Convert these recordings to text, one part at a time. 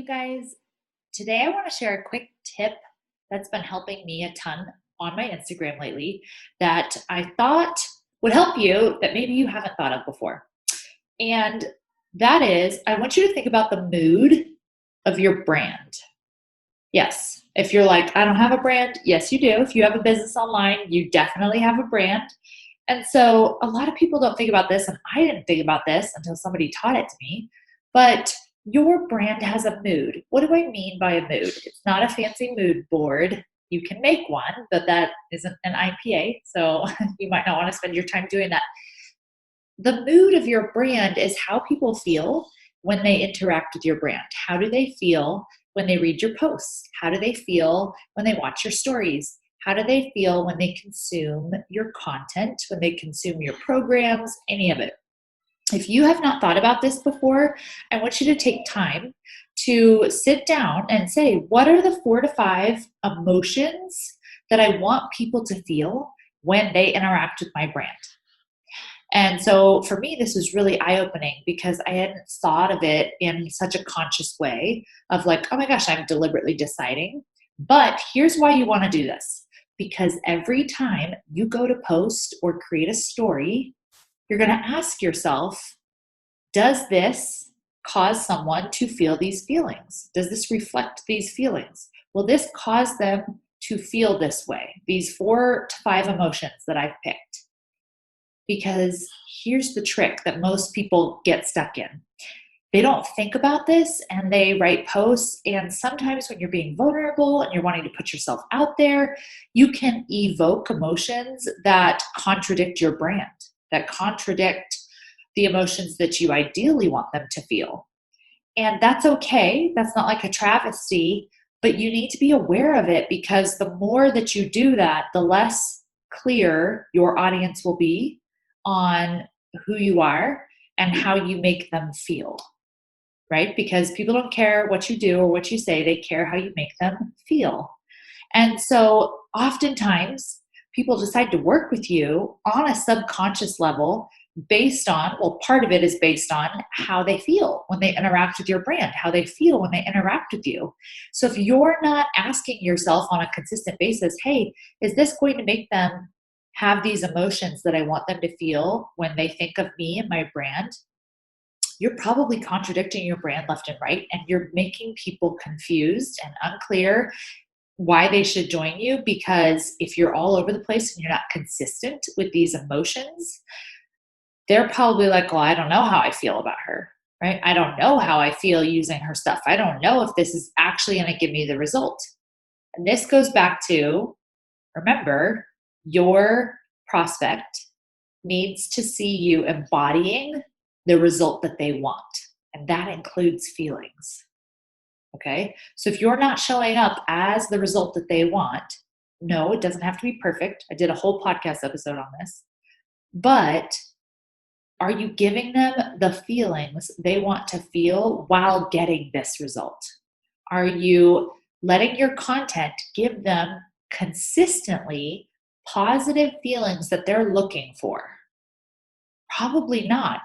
you guys. Today, I want to share a quick tip that's been helping me a ton on my Instagram lately that I thought would help you that maybe you haven't thought of before. And that is, I want you to think about the mood of your brand. Yes, if you're like, I don't have a brand, yes, you do. If you have a business online, you definitely have a brand. And so a lot of people don't think about this, and I didn't think about this until somebody taught it to me. But your brand has a mood. What do I mean by a mood? It's not a fancy mood board. You can make one, but that isn't an IPA, so you might not want to spend your time doing that. The mood of your brand is how people feel when they interact with your brand. How do they feel when they read your posts? How do they feel when they watch your stories? How do they feel when they consume your content, when they consume your programs, any of it? If you have not thought about this before, I want you to take time to sit down and say, what are the 4 to 5 emotions that I want people to feel when they interact with my brand? And so for me, this was really eye-opening because I hadn't thought of it in such a conscious way of like, oh my gosh, I'm deliberately deciding. But here's why you want to do this. Because every time you go to post or create a story, you're going to ask yourself, does this cause someone to feel these feelings? Does this reflect these feelings? Will this cause them to feel this way? These 4 to 5 emotions that I've picked. Because here's the trick that most people get stuck in. They don't think about this and they write posts. And sometimes when you're being vulnerable and you're wanting to put yourself out there, you can evoke emotions that contradict your brand, that contradict the emotions that you ideally want them to feel. And that's okay. That's not like a travesty, but you need to be aware of it because the more that you do that, the less clear your audience will be on who you are and how you make them feel, right? Because people don't care what you do or what you say, they care how you make them feel. And so oftentimes people decide to work with you on a subconscious level based on, well, part of it is based on how they feel when they interact with your brand, how they feel when they interact with you. So if you're not asking yourself on a consistent basis, hey, is this going to make them have these emotions that I want them to feel when they think of me and my brand? You're probably contradicting your brand left and right, and you're making people confused and unclear why they should join you. Because if you're all over the place and you're not consistent with these emotions, they're probably like, well, I don't know how I feel about her, right? I don't know how I feel using her stuff. I don't know if this is actually going to give me the result. And this goes back to, remember, your prospect needs to see you embodying the result that they want. And that includes feelings. Okay? So if you're not showing up as the result that they want, no, it doesn't have to be perfect. I did a whole podcast episode on this. But are you giving them the feelings they want to feel while getting this result? Are you letting your content give them consistently positive feelings that they're looking for? Probably not.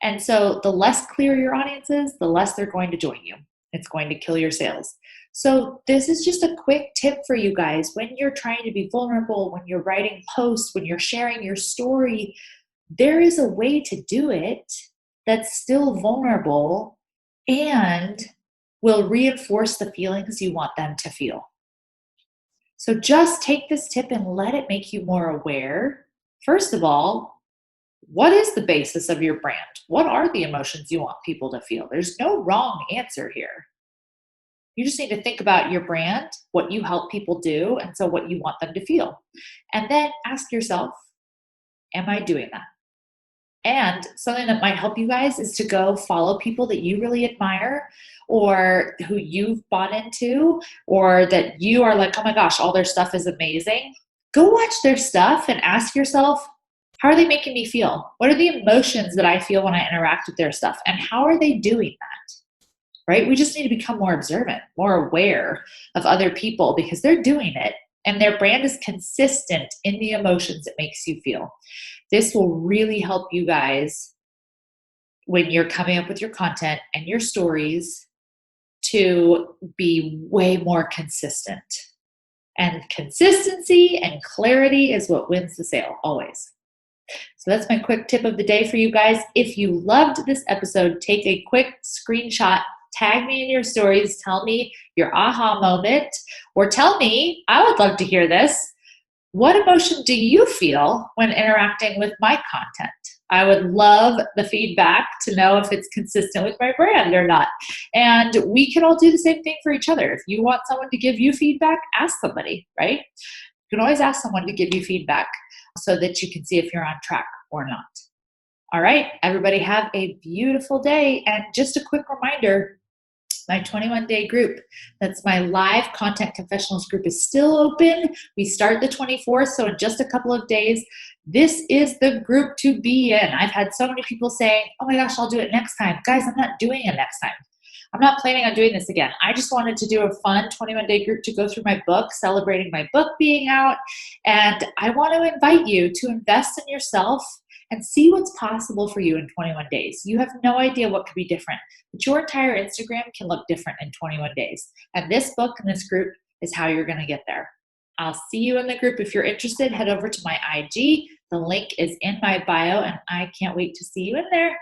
And so the less clear your audience is, the less they're going to join you. It's going to kill your sales. So this is just a quick tip for you guys. When you're trying to be vulnerable, when you're writing posts, when you're sharing your story, there is a way to do it that's still vulnerable and will reinforce the feelings you want them to feel. So just take this tip and let it make you more aware. First of all, what is the basis of your brand? What are the emotions you want people to feel? There's no wrong answer here. You just need to think about your brand, what you help people do, and so what you want them to feel. And then ask yourself, am I doing that? And something that might help you guys is to go follow people that you really admire or who you've bought into or that you are like, oh my gosh, all their stuff is amazing. Go watch their stuff and ask yourself, how are they making me feel? What are the emotions that I feel when I interact with their stuff? And how are they doing that? Right? We just need to become more observant, more aware of other people because they're doing it and their brand is consistent in the emotions it makes you feel. This will really help you guys when you're coming up with your content and your stories to be way more consistent. And consistency and clarity is what wins the sale, always. So that's my quick tip of the day for you guys. If you loved this episode, take a quick screenshot, tag me in your stories, tell me your aha moment, or tell me, I would love to hear this, what emotion do you feel when interacting with my content? I would love the feedback to know if it's consistent with my brand or not. And we can all do the same thing for each other. If you want someone to give you feedback, ask somebody, right? You can always ask someone to give you feedback so that you can see if you're on track or not. All right, everybody have a beautiful day. And just a quick reminder, my 21-day group, that's my live content confessionals group, is still open. We start the 24th, so in just a couple of days, this is the group to be in. I've had so many people saying, oh my gosh, I'll do it next time. Guys, I'm not doing it next time. I'm not planning on doing this again. I just wanted to do a fun 21-day group to go through my book, celebrating my book being out. And I want to invite you to invest in yourself and see what's possible for you in 21 days. You have no idea what could be different, but your entire Instagram can look different in 21 days. And this book and this group is how you're going to get there. I'll see you in the group. If you're interested, head over to my IG. The link is in my bio, and I can't wait to see you in there.